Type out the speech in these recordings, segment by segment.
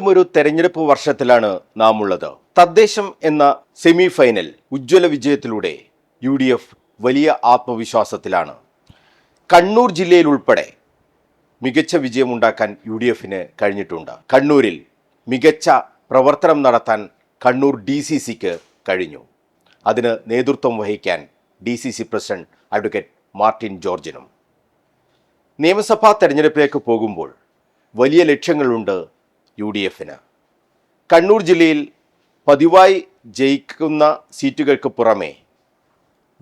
വീണ്ടും ഒരു തെരഞ്ഞെടുപ്പ് വർഷത്തിലാണ് നാം ഉള്ളത്. തദ്ദേശം എന്ന സെമി ഫൈനൽ ഉജ്ജ്വല വിജയത്തിലൂടെ UDF വലിയ ആത്മവിശ്വാസത്തിലാണ്. കണ്ണൂർ ജില്ലയിൽ ഉൾപ്പെടെ മികച്ച വിജയമുണ്ടാക്കാൻ UDFന് കഴിഞ്ഞിട്ടുണ്ട്. കണ്ണൂരിൽ മികച്ച പ്രവർത്തനം നടത്താൻ കണ്ണൂർ DCCക്ക് കഴിഞ്ഞു. അതിന് നേതൃത്വം വഹിക്കാൻ DCC പ്രസിഡന്റ് അഡ്വക്കേറ്റ് മാർട്ടിൻ ജോർജിനും. നിയമസഭാ തെരഞ്ഞെടുപ്പിലേക്ക് പോകുമ്പോൾ വലിയ ലക്ഷ്യങ്ങളുണ്ട് UDFന്. കണ്ണൂർ ജില്ലയിൽ പതിവായി ജയിക്കുന്ന സീറ്റുകൾക്ക് പുറമെ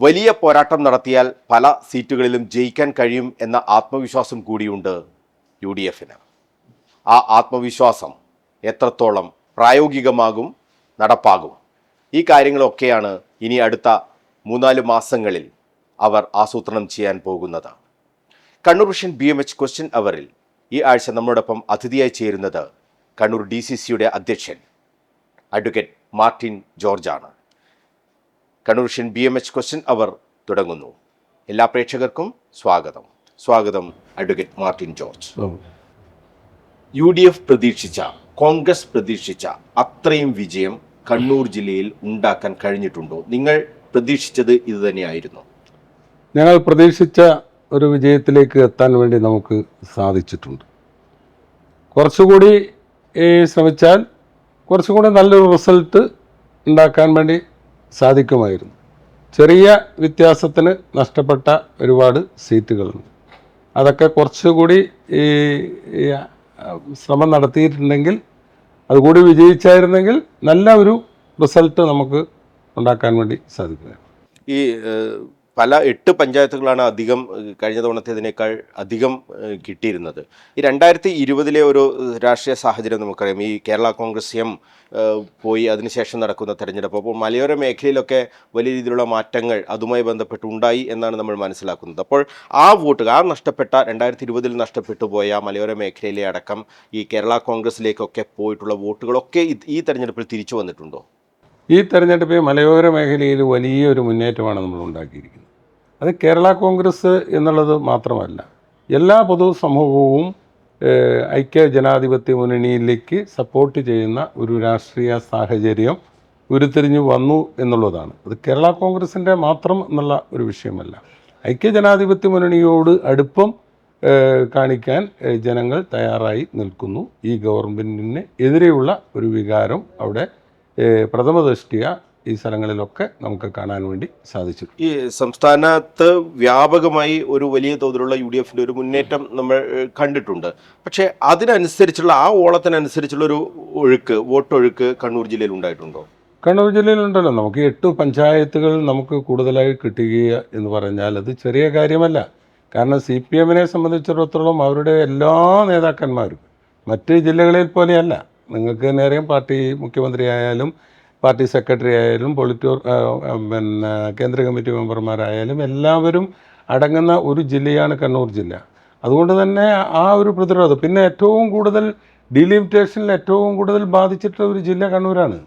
വലിയ പോരാട്ടം നടത്തിയാൽ പല സീറ്റുകളിലും ജയിക്കാൻ കഴിയും എന്ന ആത്മവിശ്വാസം കൂടിയുണ്ട് UDFന്. ആ ആത്മവിശ്വാസം എത്രത്തോളം പ്രായോഗികമാകും, നടപ്പാകും, ഈ കാര്യങ്ങളൊക്കെയാണ് ഇനി അടുത്ത 3-4 മാസങ്ങളിൽ അവർ ആസൂത്രണം ചെയ്യാൻ പോകുന്നത്. കണ്ണൂർ വിഷൻ BMH ക്വസ്റ്റ്യൻ അവറിൽ ഈ ആഴ്ച നമ്മളോടൊപ്പം അതിഥിയായി ചേരുന്നത് കണ്ണൂർ DCCയുടെ അധ്യക്ഷൻ അഡ്വക്കേറ്റ് മാർട്ടിൻ ജോർജാണ്. Kannur vision BMH question hour തുടങ്ങുന്നു. എല്ലാ പ്രേക്ഷകർക്കും സ്വാഗതം അഡ്വക്കേറ്റ് മാർട്ടിൻ ജോർജ്. UDF പ്രതീക്ഷിച്ച, കോൺഗ്രസ് പ്രതീക്ഷിച്ച അത്രയും വിജയം കണ്ണൂർ ജില്ലയിൽ ഉണ്ടാക്കാൻ കഴിഞ്ഞിട്ടുണ്ടോ? നിങ്ങൾ പ്രതീക്ഷിച്ചത് ഇത് തന്നെയായിരുന്നു? ഞങ്ങൾ പ്രതീക്ഷിച്ച ഒരു വിജയത്തിലേക്ക് എത്താൻ വേണ്ടി നമുക്ക് സാധിച്ചിട്ടുണ്ട്. കുറച്ചുകൂടി ശ്രമിച്ചാൽ കുറച്ചുകൂടി നല്ലൊരു റിസൾട്ട് ഉണ്ടാക്കാൻ വേണ്ടി സാധിക്കുമായിരുന്നു. ചെറിയ വ്യത്യാസത്തിന് നഷ്ടപ്പെട്ട ഒരുപാട് സീറ്റുകളുണ്ട്. അതൊക്കെ കുറച്ചുകൂടി ശ്രമം നടത്തിയിട്ടുണ്ടെങ്കിൽ, അതുകൂടി വിജയിച്ചായിരുന്നെങ്കിൽ നല്ല ഒരു റിസൾട്ട് നമുക്ക് ഉണ്ടാക്കാൻ വേണ്ടി സാധിക്കുക. ഈ പല 8 പഞ്ചായത്തുകളാണ് അധികം, കഴിഞ്ഞ തവണത്തേതിനേക്കാൾ അധികം കിട്ടിയിരുന്നത്. ഈ 2020 ഒരു രാഷ്ട്രീയ സാഹചര്യം നമുക്കറിയാം. ഈ കേരള കോൺഗ്രസ് എം പോയി അതിനുശേഷം നടക്കുന്ന തെരഞ്ഞെടുപ്പ്. അപ്പോൾ മലയോര മേഖലയിലൊക്കെ വലിയ രീതിയിലുള്ള മാറ്റങ്ങൾ അതുമായി ബന്ധപ്പെട്ട് ഉണ്ടായി എന്നാണ് നമ്മൾ മനസ്സിലാക്കുന്നത്. അപ്പോൾ ആ വോട്ടുകൾ, ആ നഷ്ടപ്പെട്ട 2020 നഷ്ടപ്പെട്ടു പോയ മലയോര മേഖലയിലെ അടക്കം ഈ കേരള കോൺഗ്രസിലേക്കൊക്കെ പോയിട്ടുള്ള വോട്ടുകളൊക്കെ ഈ തെരഞ്ഞെടുപ്പിൽ തിരിച്ചു വന്നിട്ടുണ്ടോ? ഈ തെരഞ്ഞെടുപ്പിൽ മലയോര മേഖലയിൽ വലിയൊരു മുന്നേറ്റമാണ് നമ്മൾ ഉണ്ടാക്കിയിരിക്കുന്നത്. അത് കേരള കോൺഗ്രസ് എന്നുള്ളത് മാത്രമല്ല, എല്ലാ പൊതുസമൂഹവും ഐക്യ ജനാധിപത്യ മുന്നണിയിലേക്ക് സപ്പോർട്ട് ചെയ്യുന്ന ഒരു രാഷ്ട്രീയ സാഹചര്യം ഉരുത്തിരിഞ്ഞു വന്നു എന്നുള്ളതാണ്. അത് കേരള കോൺഗ്രസിൻ്റെ മാത്രം എന്നുള്ള ഒരു വിഷയമല്ല. ഐക്യ ജനാധിപത്യ മുന്നണിയോട് അടുപ്പം കാണിക്കാൻ ജനങ്ങൾ തയ്യാറായി നിൽക്കുന്നു. ഈ ഗവൺമെൻറ്റിന് എതിരെയുള്ള ഒരു വികാരം അവിടെ പ്രഥമ ദൃഷ്ടിയ ഈ സ്ഥലങ്ങളിലൊക്കെ നമുക്ക് കാണാൻ വേണ്ടി സാധിച്ചു. ഈ സംസ്ഥാനത്ത് വ്യാപകമായി ഒരു വലിയ തോതിലുള്ള UDFൻ്റെ ഒരു മുന്നേറ്റം നമ്മൾ കണ്ടിട്ടുണ്ട്. പക്ഷേ അതിനനുസരിച്ചുള്ള, ആ ഓളത്തിനനുസരിച്ചുള്ള ഒരു വോട്ടൊഴുക്ക് കണ്ണൂർ ജില്ലയിൽ ഉണ്ടായിട്ടുണ്ടോ? കണ്ണൂർ ജില്ലയിലുണ്ടല്ലോ. നമുക്ക് 8 പഞ്ചായത്തുകൾ നമുക്ക് കൂടുതലായി കിട്ടുക എന്ന് പറഞ്ഞാൽ അത് ചെറിയ കാര്യമല്ല. കാരണം CPMനെ സംബന്ധിച്ചിടത്തോളം അവരുടെ എല്ലാ നേതാക്കന്മാരും മറ്റ് ജില്ലകളിൽ പോലെയല്ല. നിങ്ങൾക്ക് തന്നെ അറിയാം, പാർട്ടി മുഖ്യമന്ത്രി ആയാലും പാർട്ടി സെക്രട്ടറി ആയാലും കേന്ദ്ര കമ്മിറ്റി മെമ്പർമാരായാലും എല്ലാവരും അടങ്ങുന്ന ഒരു ജില്ലയാണ് കണ്ണൂർ ജില്ല. അതുകൊണ്ട് തന്നെ ആ ഒരു പ്രതിരോധം, പിന്നെ ഏറ്റവും കൂടുതൽ ഡീലിമിറ്റേഷനിൽ ഏറ്റവും കൂടുതൽ ബാധിച്ചിട്ടുള്ള ഒരു ജില്ല കണ്ണൂരാണ്.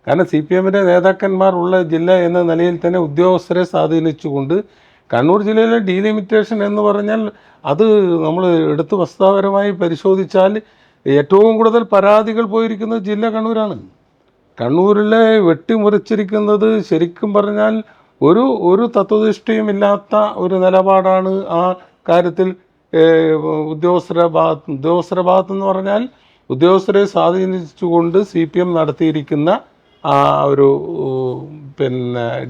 കാരണം CPMൻ്റെ നേതാക്കന്മാർ ഉള്ള ജില്ല എന്ന നിലയിൽ തന്നെ ഉദ്യോഗസ്ഥരെ സ്വാധീനിച്ചുകൊണ്ട് കണ്ണൂർ ജില്ലയിലെ ഡീലിമിറ്റേഷൻ എന്ന് പറഞ്ഞാൽ അത് നമ്മൾ എടുത്ത് വസ്തുതാപരമായി പരിശോധിച്ചാൽ ഏറ്റവും കൂടുതൽ പരാതികൾ പോയിരിക്കുന്നത് ജില്ല കണ്ണൂരാണ്. കണ്ണൂരിലെ വെട്ടിമുറിച്ചിരിക്കുന്നത് ശരിക്കും പറഞ്ഞാൽ ഒരു തത്വനിഷ്ഠയുമില്ലാത്ത ഒരു നിലപാടാണ് ആ കാര്യത്തിൽ ഉദ്യോഗസ്ഥരുടെ ഭാഗത്തെന്ന് പറഞ്ഞാൽ ഉദ്യോഗസ്ഥരെ സ്വാധീനിച്ചുകൊണ്ട് CPM നടത്തിയിരിക്കുന്ന ആ ഒരു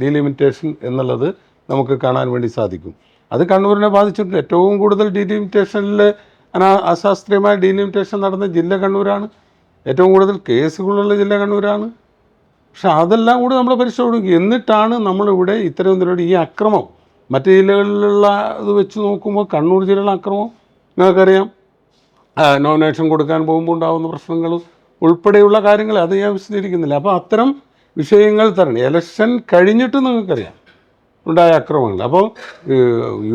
ഡീലിമിറ്റേഷൻ എന്നുള്ളത് നമുക്ക് കാണാൻ വേണ്ടി സാധിക്കും. അത് കണ്ണൂരിനെ ബാധിച്ചിട്ടുണ്ട്. ഏറ്റവും കൂടുതൽ ഡീലിമിറ്റേഷനിൽ അശാസ്ത്രീയമായ ഡീലിമിറ്റേഷൻ നടന്ന ജില്ല കണ്ണൂരാണ്. ഏറ്റവും കൂടുതൽ കേസുകളുള്ള ജില്ല കണ്ണൂരാണ്. പക്ഷെ അതെല്ലാം കൂടി നമ്മൾ പരിശോധിക്കും. എന്നിട്ടാണ് നമ്മളിവിടെ ഇത്തരം ഈ അക്രമം മറ്റ് ജില്ലകളിലുള്ള ഇത് വെച്ച് നോക്കുമ്പോൾ കണ്ണൂർ ജില്ലയിലെ അക്രമം നിങ്ങൾക്കറിയാം. നോമിനേഷൻ കൊടുക്കാൻ പോകുമ്പോൾ ഉണ്ടാകുന്ന പ്രശ്നങ്ങൾ ഉൾപ്പെടെയുള്ള കാര്യങ്ങൾ അത് ഞാൻ വിശദീകരിക്കുന്നില്ല. അപ്പോൾ അത്തരം വിഷയങ്ങൾ തരണം. ഇലക്ഷൻ കഴിഞ്ഞിട്ട് നിങ്ങൾക്കറിയാം ഉണ്ടായ അക്രമങ്ങൾ. അപ്പോൾ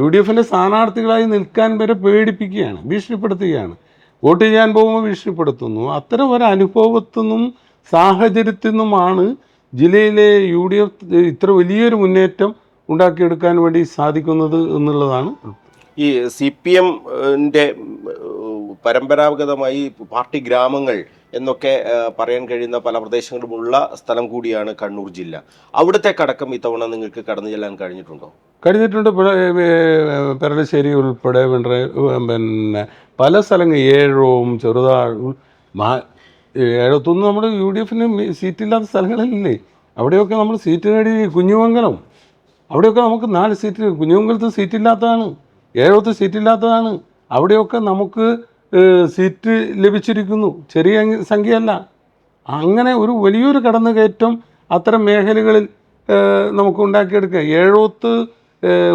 UDFൻ്റെ സ്ഥാനാർത്ഥികളായി നിൽക്കാൻ വരെ പേടിപ്പിക്കുകയാണ്, ഭീഷണിപ്പെടുത്തുകയാണ്. വോട്ട് ചെയ്യാൻ പോകുമ്പോൾ ഭീഷണിപ്പെടുത്തുന്നു. അത്തരം ഒരു അനുഭവത്തു നിന്നും സാഹചര്യത്തിൽ നിന്നുമാണ് ജില്ലയിലെ UDF ഇത്ര വലിയൊരു മുന്നേറ്റം ഉണ്ടാക്കിയെടുക്കാൻ വേണ്ടി സാധിക്കുന്നത് എന്നുള്ളതാണ്. ഈ CPMൻ്റെ പരമ്പരാഗതമായി പാർട്ടി ഗ്രാമങ്ങൾ എന്നൊക്കെ പറയാൻ കഴിയുന്ന പല പ്രദേശങ്ങളുമുള്ള സ്ഥലം കൂടിയാണ് കണ്ണൂർ ജില്ല. അവിടത്തേക്കടക്കം ഇത്തവണ നിങ്ങൾക്ക് കടന്നു ചെല്ലാൻ കഴിഞ്ഞിട്ടുണ്ടോ? കഴിഞ്ഞിട്ടുണ്ട്. പെരളശ്ശേരി ഉൾപ്പെടെ പിന്നെ പല സ്ഥലങ്ങൾ, ഏഴവും ചെറുതാഴവും ഏഴത്തൊന്നും നമ്മുടെ UDF സീറ്റില്ലാത്ത സ്ഥലങ്ങളില്ലേ. അവിടെയൊക്കെ നമ്മൾ സീറ്റ് നേടി. കുഞ്ഞുമംഗലം, അവിടെയൊക്കെ നമുക്ക് 4 സീറ്റ്, കുഞ്ഞുമംഗലത്ത് സീറ്റില്ലാത്തതാണ്, ഏഴത്ത് സീറ്റില്ലാത്തതാണ്. അവിടെയൊക്കെ നമുക്ക് സീറ്റ് ലഭിച്ചിരിക്കുന്നു. ചെറിയ സംഖ്യയല്ല. അങ്ങനെ ഒരു വലിയൊരു കടന്നുകയറ്റം അത്തരം മേഖലകളിൽ നമുക്ക് ഉണ്ടാക്കിയെടുക്കുക. ഏഴോത്ത്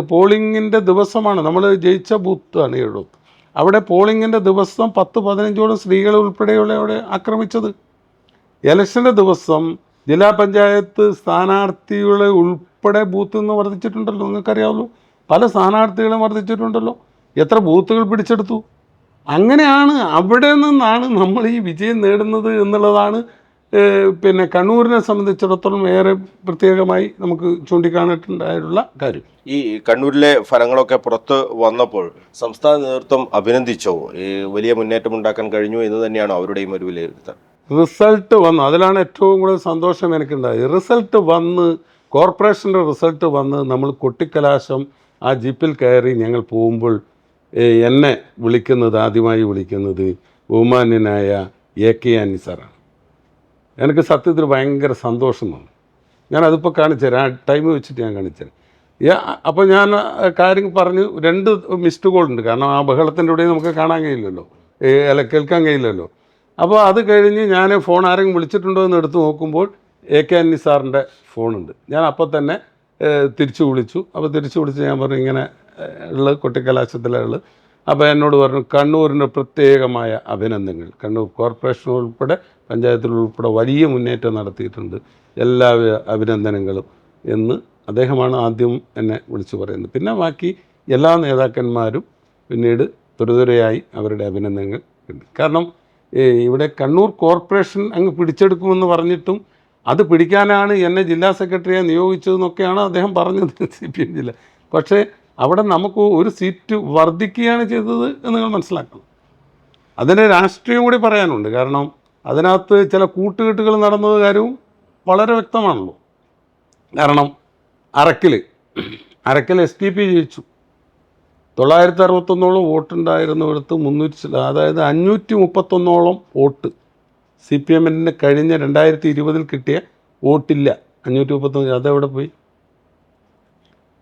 പോളിങ്ങിൻ്റെ ദിവസമാണ്, നമ്മൾ ജയിച്ച ബൂത്താണ് ഏഴോത്ത്. അവിടെ പോളിങ്ങിൻ്റെ ദിവസം 10-15ഓളം സ്ത്രീകളെ ഉൾപ്പെടെയുള്ളവരെ ആക്രമിച്ചത്. ഇലക്ഷൻ്റെ ദിവസം ജില്ലാ പഞ്ചായത്ത് സ്ഥാനാർത്ഥികളെ ഉൾപ്പെടെ ബൂത്തിൽ നിന്ന് വർദ്ധിച്ചിട്ടുണ്ടല്ലോ, നിങ്ങൾക്കറിയാമല്ലോ. പല സ്ഥാനാർത്ഥികളെ വർദ്ധിച്ചിട്ടുണ്ടല്ലോ. എത്ര ബൂത്തുകൾ പിടിച്ചെടുത്തു. അങ്ങനെയാണ്, അവിടെ നിന്നാണ് നമ്മൾ ഈ വിജയം നേടുന്നത് എന്നുള്ളതാണ് പിന്നെ കണ്ണൂരിനെ സംബന്ധിച്ചിടത്തോളം ഏറെ പ്രത്യേകമായി നമുക്ക് ചൂണ്ടിക്കാണിട്ടുണ്ടായിട്ടുള്ള കാര്യം. ഈ കണ്ണൂരിലെ ഫലങ്ങളൊക്കെ പുറത്ത് വന്നപ്പോൾ സംസ്ഥാന നേതൃത്വം അഭിനന്ദിച്ചോ? വലിയ മുന്നേറ്റം ഉണ്ടാക്കാൻ കഴിഞ്ഞു എന്ന് തന്നെയാണോ അവരുടെയും ഒരു വിലയിരുത്തൽ? റിസൾട്ട് വന്നു, അതിലാണ് ഏറ്റവും കൂടുതൽ സന്തോഷം എനിക്കുണ്ടായത്. റിസൾട്ട് വന്ന്, കോർപ്പറേഷൻ്റെ റിസൾട്ട് വന്ന് നമ്മൾ കൊട്ടിക്കലാശം ആ ജീപ്പിൽ കയറി ഞങ്ങൾ പോകുമ്പോൾ എന്നെ ആദ്യമായി വിളിക്കുന്നത് ബഹുമാന്യനായ AK ആന്റണി സാറാണ്. എനിക്ക് സത്യത്തിൽ ഭയങ്കര സന്തോഷം തോന്നി. ഞാനതിപ്പോൾ കാണിച്ചുതരാം, ആ ടൈം വെച്ചിട്ട് ഞാൻ കാണിച്ചുതരാം. അപ്പോൾ ഞാൻ കാര്യം പറഞ്ഞു. 2 മിസ്ഡ് കോൾ ഉണ്ട്, കാരണം ആ ബഹളത്തിൻ്റെ ഇടയിൽ നമുക്ക് കാണാൻ കഴിയില്ലല്ലോ, കേൾക്കാൻ കഴിയില്ലല്ലോ. അപ്പോൾ അത് കഴിഞ്ഞ് ഞാൻ ഫോൺ ആരെങ്കിലും വിളിച്ചിട്ടുണ്ടോ എന്ന് എടുത്ത് നോക്കുമ്പോൾ AK ആന്റണി സാറിൻ്റെ ഫോണുണ്ട്. ഞാൻ അപ്പോൾ തന്നെ തിരിച്ചു വിളിച്ചു. അപ്പോൾ തിരിച്ചു വിളിച്ച് ഞാൻ പറഞ്ഞു ഇങ്ങനെ ഉള്ളത് കൊട്ടിക്കലാശത്തിലുള്ളത്. അപ്പോൾ എന്നോട് പറഞ്ഞു കണ്ണൂരിൻ്റെ പ്രത്യേകമായ അഭിനന്ദനങ്ങൾ, കണ്ണൂർ കോർപ്പറേഷൻ ഉൾപ്പെടെ പഞ്ചായത്തിൽ ഉൾപ്പെടെ വലിയ മുന്നേറ്റം നടത്തിയിട്ടുണ്ട്, എല്ലാ അഭിനന്ദനങ്ങളും എന്ന് അദ്ദേഹമാണ് ആദ്യം എന്നെ വിളിച്ചു പറയുന്നത്. പിന്നെ ബാക്കി എല്ലാ നേതാക്കന്മാരും പിന്നീട് തുരതുരയായി അവരുടെ അഭിനന്ദനങ്ങൾ ഉണ്ട്. കാരണം ഇവിടെ കണ്ണൂർ കോർപ്പറേഷൻ അങ്ങ് പിടിച്ചെടുക്കുമെന്ന് പറഞ്ഞിട്ടും അത് പിടിക്കാനാണ് എന്നെ ജില്ലാ സെക്രട്ടറിയെ നിയോഗിച്ചതെന്നൊക്കെയാണ് അദ്ദേഹം പറഞ്ഞത്, CPM ജില്ല. പക്ഷേ അവിടെ നമുക്ക് ഒരു സീറ്റ് വർദ്ധിക്കുകയാണ് ചെയ്തത് എന്ന് നിങ്ങൾ മനസ്സിലാക്കണം. അതിന് രാഷ്ട്രീയം കൂടി പറയാനുണ്ട്. കാരണം അതിനകത്ത് ചില കൂട്ടുകെട്ടുകൾ നടന്നത് കാര്യവും വളരെ വ്യക്തമാണല്ലോ. കാരണം അരക്കിൽ STP ജയിച്ചു. 961ഓളം വോട്ടുണ്ടായിരുന്നിടത്ത് 300, അതായത് 531ഓളം വോട്ട് CPMൻ്റെ കഴിഞ്ഞ 2020 കിട്ടിയ വോട്ടില്ല. 531, അതെവിടെ പോയി?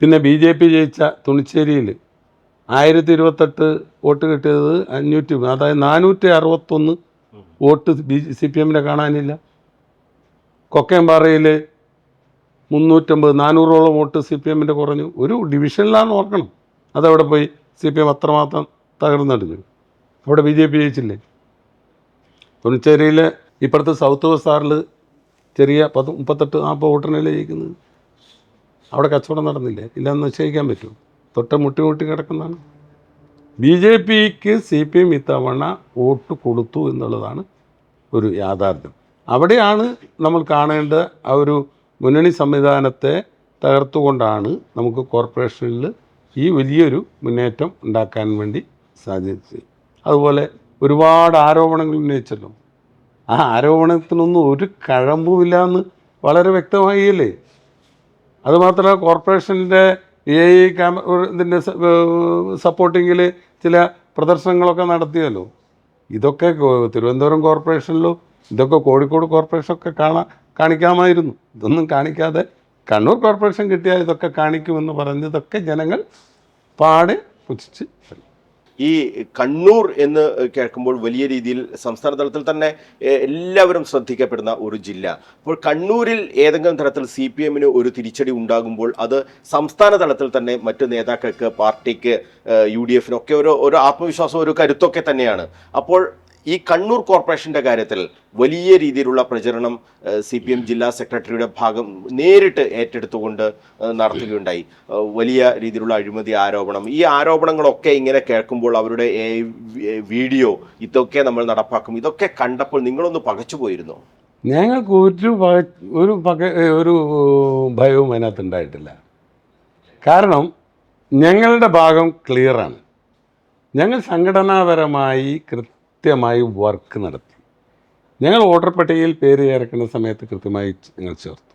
പിന്നെ BJP ജയിച്ച തുണിശ്ശേരിയിൽ 1028 വോട്ട് കിട്ടിയത് 500, അതായത് 461 വോട്ട് CPMനെ കാണാനില്ല. കൊക്കയമ്പാറയിൽ 350, 400ഓളം വോട്ട് CPMൻ്റെ കുറഞ്ഞു. ഒരു ഡിവിഷനിലാണ്, ഓർക്കണം. അതവിടെ പോയി? CPM അത്രമാത്രം തകർന്നടിഞ്ഞു. അവിടെ BJP ജയിച്ചില്ലേ? തുണിശ്ശേരിയിൽ ഇപ്പുറത്ത് സൗത്ത് ബസാറിൽ ചെറിയ 38-40 വോട്ടിനല്ലേ ജയിക്കുന്നത്. അവിടെ കച്ചവടം നടന്നില്ലേ? ഇല്ലെന്ന് നിശ്ചയിക്കാൻ പറ്റുമോ? മുട്ടി കിടക്കുന്നതാണ്. BJPക്ക് CPM ഇത്തവണ വോട്ട് കൊടുത്തു എന്നുള്ളതാണ് ഒരു യാഥാർത്ഥ്യം. അവിടെയാണ് നമ്മൾ കാണേണ്ട ആ ഒരു മുന്നണി സംവിധാനത്തെ തകർത്തുകൊണ്ടാണ് നമുക്ക് കോർപ്പറേഷനിൽ ഈ വലിയൊരു മുന്നേറ്റം ഉണ്ടാക്കാൻ വേണ്ടി സാധിച്ചത്. അതുപോലെ ഒരുപാട് ആരോപണങ്ങൾ ഉന്നയിച്ചല്ലോ. ആ ആരോപണത്തിനൊന്നും ഒരു കഴമ്പുമില്ല എന്ന് വളരെ വ്യക്തമായില്ലേ. അതുമാത്രമല്ല, കോർപ്പറേഷൻ്റെ ഇതിൻ്റെ സപ്പോർട്ടിങ്ങിൽ ചില പ്രദർശനങ്ങളൊക്കെ നടത്തിയല്ലോ. ഇതൊക്കെ തിരുവനന്തപുരം കോർപ്പറേഷനിലോ ഇതൊക്കെ കോഴിക്കോട് കോർപ്പറേഷനൊക്കെ കാണിക്കാമായിരുന്നു. ഇതൊന്നും കാണിക്കാതെ കണ്ണൂർ കോർപ്പറേഷൻ കിട്ടിയാൽ ഇതൊക്കെ കാണിക്കുമെന്ന് പറഞ്ഞതൊക്കെ ജനങ്ങൾ പാടെ പുച്ഛിച്ച്. ഈ കണ്ണൂർ എന്ന് കേൾക്കുമ്പോൾ വലിയ രീതിയിൽ സംസ്ഥാന തലത്തിൽ തന്നെ എല്ലാവരും ശ്രദ്ധിക്കപ്പെടുന്ന ഒരു ജില്ല. അപ്പോൾ കണ്ണൂരിൽ ഏതെങ്കിലും തരത്തിൽ CPMന് ഒരു തിരിച്ചടി ഉണ്ടാകുമ്പോൾ അത് സംസ്ഥാന തലത്തിൽ തന്നെ മറ്റ് നേതാക്കൾക്ക്, പാർട്ടിക്ക്, UDFനൊക്കെ ഒരു ആത്മവിശ്വാസം, ഒരു കരുത്തൊക്കെ തന്നെയാണ്. അപ്പോൾ ഈ കണ്ണൂർ കോർപ്പറേഷൻ്റെ കാര്യത്തിൽ വലിയ രീതിയിലുള്ള പ്രചരണം CPM ജില്ലാ സെക്രട്ടറിയുടെ ഭാഗം നേരിട്ട് ഏറ്റെടുത്തുകൊണ്ട് നടത്തുകയുണ്ടായി. വലിയ രീതിയിലുള്ള അഴിമതി ആരോപണം, ഈ ആരോപണങ്ങളൊക്കെ ഇങ്ങനെ കേൾക്കുമ്പോൾ അവരുടെ വീഡിയോ ഇതൊക്കെ നമ്മൾ നടപ്പാക്കും, ഇതൊക്കെ കണ്ടപ്പോൾ നിങ്ങളൊന്ന് പകച്ചുപോയിരുന്നോ? ഞങ്ങൾക്ക് ഒരു ഭയവും അതിനകത്ത് ഉണ്ടായിട്ടില്ല. കാരണം ഞങ്ങളുടെ ഭാഗം ക്ലിയറാണ്. ഞങ്ങൾ സംഘടനാപരമായി കൃത്യമായി വർക്ക് നടത്തി. ഞങ്ങൾ വോട്ടർ പട്ടികയിൽ പേര് ചേർക്കുന്ന സമയത്ത് കൃത്യമായി ഞങ്ങൾ ചേർത്തു.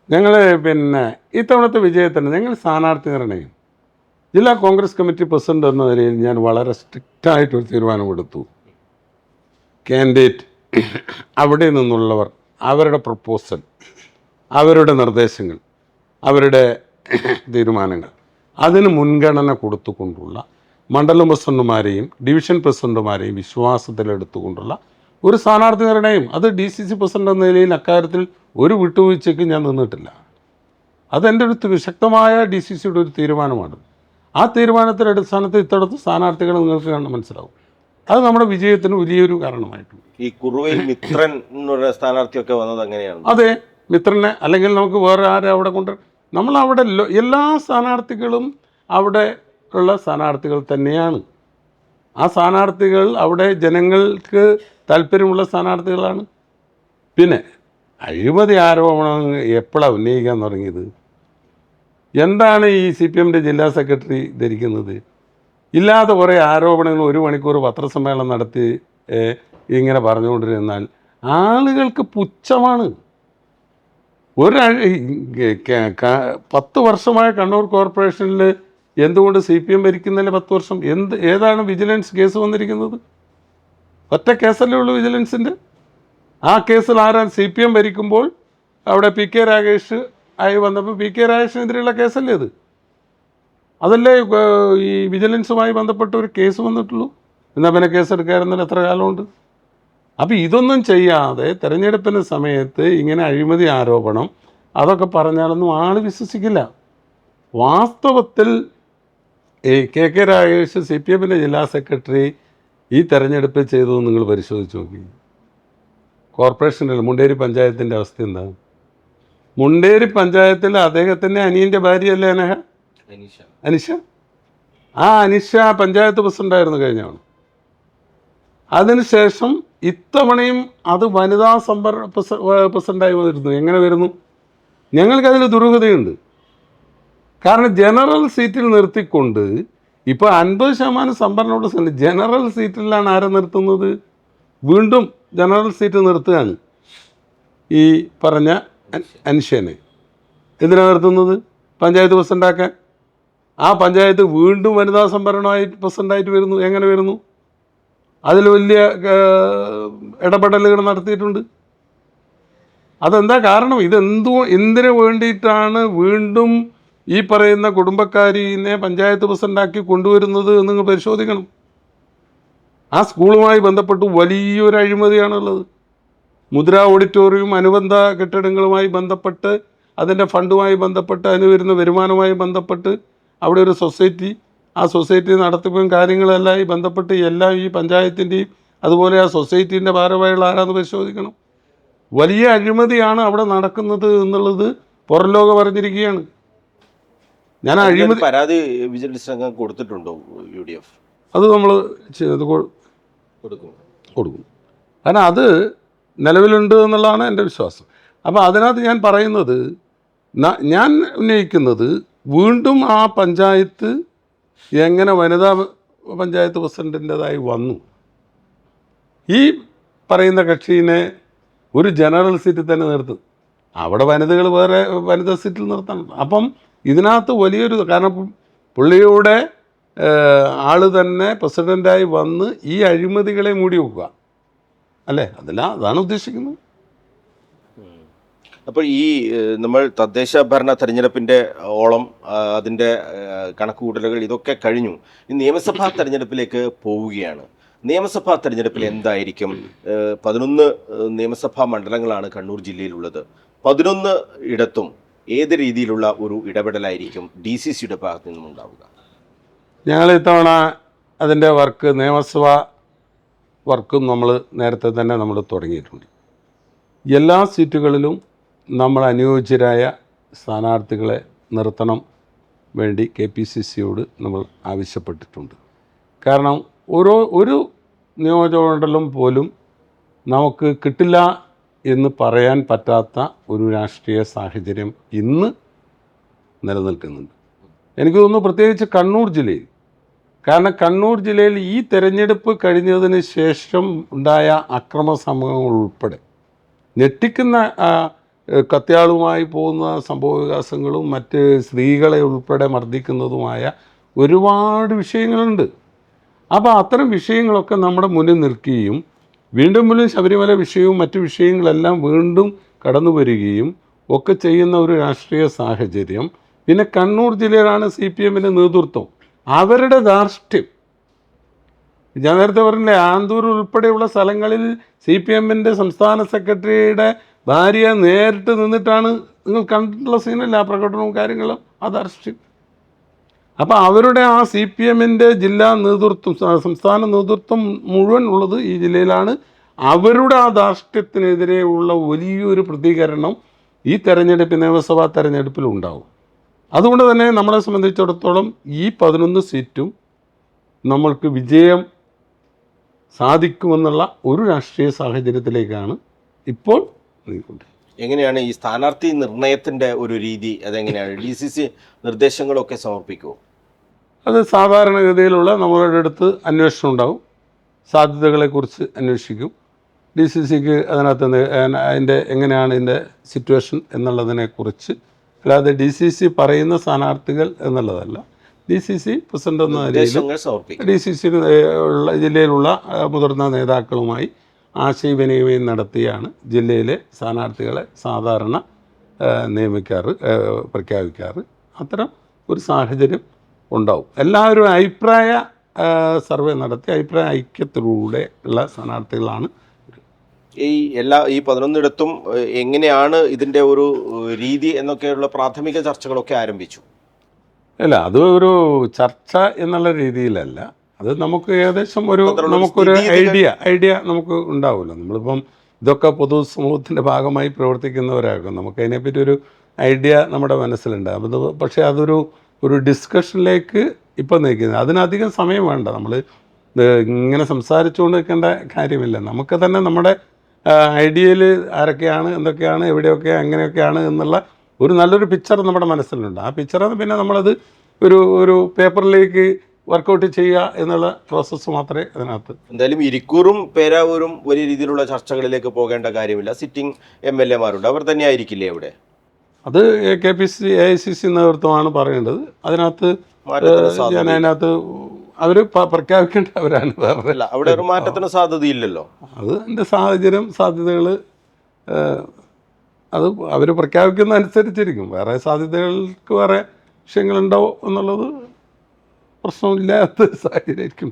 ഞങ്ങൾ ഇത്തവണത്തെ വിജയത്തിന് ഞങ്ങൾ സ്ഥാനാർത്ഥി നിർണയം ജില്ലാ കോൺഗ്രസ് കമ്മിറ്റി പ്രസിഡന്റ് എന്ന നിലയിൽ ഞാൻ വളരെ സ്ട്രിക്റ്റായിട്ടൊരു തീരുമാനമെടുത്തു. കാൻഡിഡേറ്റ് അവിടെ നിന്നുള്ളവർ അവരുടെ പ്രപ്പോസൽ, അവരുടെ നിർദ്ദേശങ്ങൾ, അവരുടെ തീരുമാനങ്ങൾ അതിന് മുൻഗണന കൊടുത്തുകൊണ്ടുള്ള മണ്ഡലം പ്രസിഡന്റുമാരെയും ഡിവിഷൻ പ്രസിഡന്റുമാരെയും വിശ്വാസത്തിലെടുത്തുകൊണ്ടുള്ള ഒരു സ്ഥാനാർത്ഥി നിർണയം, അത് DCC പ്രസിഡന്റ് എന്ന നിലയിൽ അക്കാര്യത്തിൽ ഒരു വിട്ടുവീഴ്ചയ്ക്ക് ഞാൻ നിന്നിട്ടില്ല. അതെൻ്റെ ഒരു ശക്തമായ DCCയുടെ ഒരു തീരുമാനമാണ്. ആ തീരുമാനത്തിൻ്റെ അടിസ്ഥാനത്തിൽ ഇത്തരത്തിൽ സ്ഥാനാർത്ഥികൾ നിങ്ങൾക്ക് കാണാൻ മനസ്സിലാവും. അത് നമ്മുടെ വിജയത്തിന് വലിയൊരു കാരണമായിട്ടുണ്ട്. ഈ കുറുവയിൽ മിത്രൻ എന്നൊരു സ്ഥാനാർത്ഥിയൊക്കെ വന്നത് അങ്ങനെയാണ്. അതെ, മിത്രനെ അല്ലെങ്കിൽ നമുക്ക് വേറെ ആരെ അവിടെ കൊണ്ട് നമ്മളവിടെ എല്ലാ സ്ഥാനാർത്ഥികളും അവിടെ ഉള്ള സ്ഥാനാർത്ഥികൾ തന്നെയാണ്. ആ സ്ഥാനാർത്ഥികൾ അവിടെ ജനങ്ങൾക്ക് താല്പര്യമുള്ള സ്ഥാനാർത്ഥികളാണ്. പിന്നെ അഴിമതി ആരോപണം എപ്പോഴാണ് ഉന്നയിക്കാൻ തുടങ്ങിയത്? എന്താണ് ഈ CPMൻ്റെ ജില്ലാ സെക്രട്ടറി ധരിക്കുന്നത്? ഇല്ലാത്ത കുറേ ആരോപണങ്ങൾ 1 മണിക്കൂർ പത്രസമ്മേളനം നടത്തി ഇങ്ങനെ പറഞ്ഞുകൊണ്ടിരുന്നാൽ ആളുകൾക്ക് പുച്ഛമാണ്. 10 വർഷമായ കണ്ണൂർ കോർപ്പറേഷനിൽ എന്തുകൊണ്ട് CPM ഭരിക്കുന്നതിന് 10 വർഷം ഏതാണ് വിജിലൻസ് കേസ് വന്നിരിക്കുന്നത്? ഒറ്റ കേസല്ലേ ഉള്ളൂ വിജിലൻസിൻ്റെ. ആ കേസിൽ ആരാൻ CPM ഭരിക്കുമ്പോൾ അവിടെ PK രാഗേഷ് ആയി വന്നപ്പോൾ PK രാഗേഷിനെതിരെയുള്ള കേസല്ലേ അത്? അതല്ലേ ഈ വിജിലൻസുമായി ബന്ധപ്പെട്ട ഒരു കേസ് വന്നിട്ടുള്ളൂ. എന്നാൽ പിന്നെ കേസെടുക്കാറുന്നതിന് എത്ര കാലമുണ്ട്? അപ്പോൾ ഇതൊന്നും ചെയ്യാതെ തെരഞ്ഞെടുപ്പിൻ്റെ സമയത്ത് ഇങ്ങനെ അഴിമതി ആരോപണം അതൊക്കെ പറഞ്ഞാലൊന്നും ആൾ വിശ്വസിക്കില്ല. വാസ്തവത്തിൽ KK രാഗേഷ് CPMൻ്റെ ജില്ലാ സെക്രട്ടറി ഈ തെരഞ്ഞെടുപ്പ് ചെയ്തത് നിങ്ങൾ പരിശോധിച്ച് നോക്കി. കോർപ്പറേഷനിൽ മുണ്ടേരി പഞ്ചായത്തിൻ്റെ അവസ്ഥ എന്താണ്? മുണ്ടേരി പഞ്ചായത്തിൽ അദ്ദേഹത്തിൻ്റെ അനിയൻ്റെ ഭാര്യയല്ലേ അനിഷ. ആ അനിഷ പഞ്ചായത്ത് പ്രസിഡൻ്റായിരുന്നു കഴിഞ്ഞാണ്. അതിനുശേഷം ഇത്തവണയും അത് വനിതാ പ്രസിഡൻ്റായി വരുന്നു. എങ്ങനെ വരുന്നു? ഞങ്ങൾക്കതിൽ ദുരൂഹതയുണ്ട്. കാരണം ജനറൽ സീറ്റിൽ നിർത്തിക്കൊണ്ട് ഇപ്പോൾ 50% സംവരണമുള്ള സ്ഥലം ജനറൽ സീറ്റിലാണ് ആരെ നിർത്തുന്നത്? വീണ്ടും ജനറൽ സീറ്റ് നിർത്തുകയാണ് ഈ പറഞ്ഞ അനിഷേനെ. എന്തിനാണ് നിർത്തുന്നത്? പഞ്ചായത്ത് പ്രസിഡൻ്റാക്കാൻ. ആ പഞ്ചായത്ത് വീണ്ടും വനിതാ സംവരണമായിട്ട് പ്രസിഡൻ്റായിട്ട് വരുന്നു. എങ്ങനെ വരുന്നു? അതിൽ വലിയ ഇടപെടലുകൾ നടത്തിയിട്ടുണ്ട്. അതെന്താ കാരണം? എന്തിനു വേണ്ടിയിട്ടാണ് വീണ്ടും ഈ പറയുന്ന കുടുംബക്കാരിനെ പഞ്ചായത്ത് പ്രസിഡൻ്റാക്കി കൊണ്ടുവരുന്നത് എന്ന് നിങ്ങൾ പരിശോധിക്കണം. ആ സ്കൂളുമായി ബന്ധപ്പെട്ട് വലിയൊരു അഴിമതിയാണുള്ളത്. മുദ്ര ഓഡിറ്റോറിയം അനുബന്ധ കെട്ടിടങ്ങളുമായി ബന്ധപ്പെട്ട് അതിൻ്റെ ഫണ്ടുമായി ബന്ധപ്പെട്ട് അതിന് വരുന്ന വരുമാനവുമായി ബന്ധപ്പെട്ട് അവിടെ ഒരു സൊസൈറ്റി, ആ സൊസൈറ്റി നടത്തിപ്പും കാര്യങ്ങളെല്ലാം ബന്ധപ്പെട്ട് എല്ലാം ഈ പഞ്ചായത്തിൻ്റെയും അതുപോലെ ആ സൊസൈറ്റീൻ്റെ ഭാരവാഹികൾ ആരാന്ന് പരിശോധിക്കണം. വലിയ അഴിമതിയാണ് അവിടെ നടക്കുന്നത് എന്നുള്ളത് പുറം ലോകം അറിഞ്ഞിരിക്കുകയാണ്. ഞാൻ അഴിമതി പരാതി വിജിലൻസ് സംഘം കൊടുത്തിട്ടുണ്ടോ? UDF അത് നമ്മൾ കൊടുക്കും. കാരണം അത് നിലവിലുണ്ട് എന്നുള്ളതാണ് എൻ്റെ വിശ്വാസം. അപ്പോൾ അതിനകത്ത് ഞാൻ പറയുന്നത്, ഞാൻ ഉന്നയിക്കുന്നത് വീണ്ടും ആ പഞ്ചായത്ത് എങ്ങനെ വനിതാ പഞ്ചായത്ത് പ്രസിഡൻറ്റിൻ്റെതായി വന്നു? ഈ പറയുന്ന കക്ഷീനെ ഒരു ജനറൽ സീറ്റിൽ തന്നെ നിർത്തും. അവിടെ വനിതകൾ വേറെ വനിതാ സീറ്റിൽ നിർത്തണം. അപ്പം ഇതിനകത്ത് വലിയൊരു കാരണം പുള്ളിയുടെ ആൾ തന്നെ പ്രസിഡൻ്റായി വന്ന് ഈ അഴിമതികളെ മൂടി വെക്കുക അല്ലേ? അതാണ് ഉദ്ദേശിക്കുന്നത്. അപ്പോൾ ഈ നമ്മൾ തദ്ദേശ ഭരണ തെരഞ്ഞെടുപ്പിൻ്റെ ഓളം അതിൻ്റെ കണക്കുകൂട്ടലുകൾ ഇതൊക്കെ കഴിഞ്ഞു. ഈ നിയമസഭാ തെരഞ്ഞെടുപ്പിലേക്ക് പോവുകയാണ്. നിയമസഭാ തെരഞ്ഞെടുപ്പിൽ എന്തായിരിക്കും? 11 നിയമസഭാ മണ്ഡലങ്ങളാണ് കണ്ണൂർ ജില്ലയിലുള്ളത്. 11 ഇടത്തും ഏത് രീതിയിലുള്ള ഒരു ഇടപെടലായിരിക്കും DCCയുടെ ഭാഗത്തു നിന്നും ഉണ്ടാവുക? ഞങ്ങൾ ഇത്തവണ അതിൻ്റെ നിയമസഭാ വർക്കും നമ്മൾ നേരത്തെ തന്നെ നമ്മൾ തുടങ്ങിയിട്ടുണ്ട്. എല്ലാ സീറ്റുകളിലും നമ്മൾ അനുയോജ്യരായ സ്ഥാനാർത്ഥികളെ നിർത്തണം വേണ്ടി KPCCയോട് നമ്മൾ ആവശ്യപ്പെട്ടിട്ടുണ്ട്. കാരണം ഒരു നിയോജകമണ്ഡലം പോലും നമുക്ക് കിട്ടില്ല എന്ന് പറയാൻ പറ്റാത്ത ഒരു രാഷ്ട്രീയ സാഹചര്യം ഇന്ന് നിലനിൽക്കുന്നുണ്ട്. എനിക്ക് തോന്നുന്നു പ്രത്യേകിച്ച് കണ്ണൂർ ജില്ലയിൽ കാരണം കണ്ണൂർ ജില്ലയിൽ ഈ തെരഞ്ഞെടുപ്പ് കഴിഞ്ഞതിന് ശേഷം ഉണ്ടായ അക്രമ സംഭവങ്ങൾ ഉൾപ്പെടെ ഞെട്ടിക്കുന്ന കത്യാളുമായി പോകുന്ന സംഭവവികാസങ്ങളും മറ്റ് സ്ത്രീകളെ ഉൾപ്പെടെ മർദ്ദിക്കുന്നതുമായ ഒരുപാട് വിഷയങ്ങളുണ്ട്. അപ്പോൾ അത്തരം വിഷയങ്ങളൊക്കെ നമ്മുടെ മുന്നിൽ നിൽക്കുകയും വീണ്ടും ശബരിമല വിഷയവും മറ്റു വിഷയങ്ങളെല്ലാം വീണ്ടും കടന്നു വരികയും ഒക്കെ ചെയ്യുന്ന ഒരു രാഷ്ട്രീയ സാഹചര്യം. പിന്നെ കണ്ണൂർ ജില്ലയിലാണ് CPM-ൻ്റെ നേതൃത്വം. അവരുടെ ധാർഷ്ട്യം, ഞാൻ നേരത്തെ പറഞ്ഞില്ലേ, ആന്തൂർ ഉൾപ്പെടെയുള്ള സ്ഥലങ്ങളിൽ CPM-ൻ്റെ സംസ്ഥാന സെക്രട്ടറിയുടെ ഭാര്യ നേരിട്ട് നിന്നിട്ടാണ്, നിങ്ങൾ കണ്ടിട്ടുള്ള സീനല്ല ആ പ്രകടനവും കാര്യങ്ങളും, ആ ധാർഷ്ട്യം. അപ്പോൾ അവരുടെ ആ CPM-ൻ്റെ ജില്ലാ നേതൃത്വം, സംസ്ഥാന നേതൃത്വം മുഴുവൻ ഉള്ളത് ഈ ജില്ലയിലാണ്. അവരുടെ ആ ധാർഷ്ട്യത്തിനെതിരെയുള്ള വലിയൊരു പ്രതികരണം ഈ തെരഞ്ഞെടുപ്പ്, നിയമസഭാ തെരഞ്ഞെടുപ്പിലുണ്ടാവും. അതുകൊണ്ട് തന്നെ നമ്മളെ സംബന്ധിച്ചിടത്തോളം ഈ 11 സീറ്റും നമ്മൾക്ക് വിജയം സാധിക്കുമെന്നുള്ള ഒരു രാഷ്ട്രീയ സാഹചര്യത്തിലേക്കാണ് ഇപ്പോൾ നീങ്ങുന്നത്. എങ്ങനെയാണ് ഈ സ്ഥാനാർത്ഥി നിർണയത്തിൻ്റെ ഒരു രീതി? അതെങ്ങനെയാണ്? DCC നിർദ്ദേശങ്ങളൊക്കെ സമർപ്പിക്കുമോ? അത് സാധാരണഗതിയിലുള്ള നമ്മളുടെ അടുത്ത് അന്വേഷണം ഉണ്ടാവും, സാധ്യതകളെക്കുറിച്ച് അന്വേഷിക്കും. DCCക്ക് അതിനകത്ത് അതിൻ്റെ എങ്ങനെയാണ് ഇതിൻ്റെ സിറ്റുവേഷൻ എന്നുള്ളതിനെക്കുറിച്ച്, അല്ലാതെ DCC പറയുന്ന സ്ഥാനാർത്ഥികൾ എന്നുള്ളതല്ല, DCC പ്രസിഡന്റ് എന്ന നിലയിൽ DCC ഉള്ള ജില്ലയിലുള്ള മുതിർന്ന നേതാക്കളുമായി ആശയവിനിമയം നടത്തിയാണ് ജില്ലയിലെ സ്ഥാനാർത്ഥികളെ സാധാരണ പ്രഖ്യാപിക്കാറ്. അത്തരം ഒരു സാഹചര്യം ഉണ്ടാവും. എല്ലാവരും അഭിപ്രായ സർവേ നടത്തി അഭിപ്രായ ഐക്യത്തിലൂടെ ഉള്ള സ്ഥാനാർത്ഥികളാണ്. ഈ 11ഇടത്തും എങ്ങനെയാണ് ഇതിൻ്റെ ഒരു രീതി എന്നൊക്കെയുള്ള പ്രാഥമിക ചർച്ചകളൊക്കെ ആരംഭിച്ചു? അല്ല, അത് ഒരു ചർച്ച എന്നുള്ള രീതിയിലല്ല, അത് നമുക്ക് ഏകദേശം നമുക്കൊരു ഐഡിയ നമുക്ക് ഉണ്ടാവുമല്ലോ. നമ്മളിപ്പം ഇതൊക്കെ പൊതുസമൂഹത്തിൻ്റെ ഭാഗമായി പ്രവർത്തിക്കുന്നവരാകും, നമുക്ക് അതിനെപ്പറ്റി ഒരു ഐഡിയ നമ്മുടെ മനസ്സിലുണ്ടാകും. അത് പക്ഷേ അതൊരു ഡിസ്കഷനിലേക്ക് ഇപ്പം നയിക്കുന്നത്, അതിനധികം സമയം വേണ്ട. നമ്മൾ ഇങ്ങനെ സംസാരിച്ചുകൊണ്ട് നിൽക്കേണ്ട കാര്യമില്ല. നമുക്ക് തന്നെ നമ്മുടെ ഐഡിയയിൽ ആരൊക്കെയാണ്, എന്തൊക്കെയാണ്, എവിടെയൊക്കെ, എങ്ങനെയൊക്കെയാണ് എന്നുള്ള ഒരു നല്ലൊരു പിക്ചർ നമ്മുടെ മനസ്സിലുണ്ട്. ആ പിക്ചറാണ് പിന്നെ നമ്മളത് ഒരു പേപ്പറിലേക്ക് വർക്കൗട്ട് ചെയ്യുക എന്നുള്ള പ്രോസസ്സ് മാത്രമേ അതിനകത്ത്. എന്തായാലും ഇരിക്കൂറും പേരാവൂരും വലിയ രീതിയിലുള്ള ചർച്ചകളിലേക്ക് പോകേണ്ട കാര്യമില്ല. സിറ്റിംഗ് MLA-മാരുണ്ട്, അവർ തന്നെ ആയിരിക്കില്ലേ അവിടെ? അത് KPCC AICC നേതൃത്വമാണ് പറയേണ്ടത്. അതിനകത്ത് അവർ പ്രഖ്യാപിക്കേണ്ടവരാണ്. അവിടെ ഒരു മാറ്റത്തിന് സാധ്യതയില്ലല്ലോ. അത് എൻ്റെ സാധ്യതകൾ അത് അവർ പ്രഖ്യാപിക്കുന്ന അനുസരിച്ചിരിക്കും. വേറെ സാധ്യതകൾക്ക് വേറെ വിഷയങ്ങളുണ്ടാവും എന്നുള്ളത് പ്രശ്നമില്ലാത്ത സാഹചര്യമായിരിക്കും.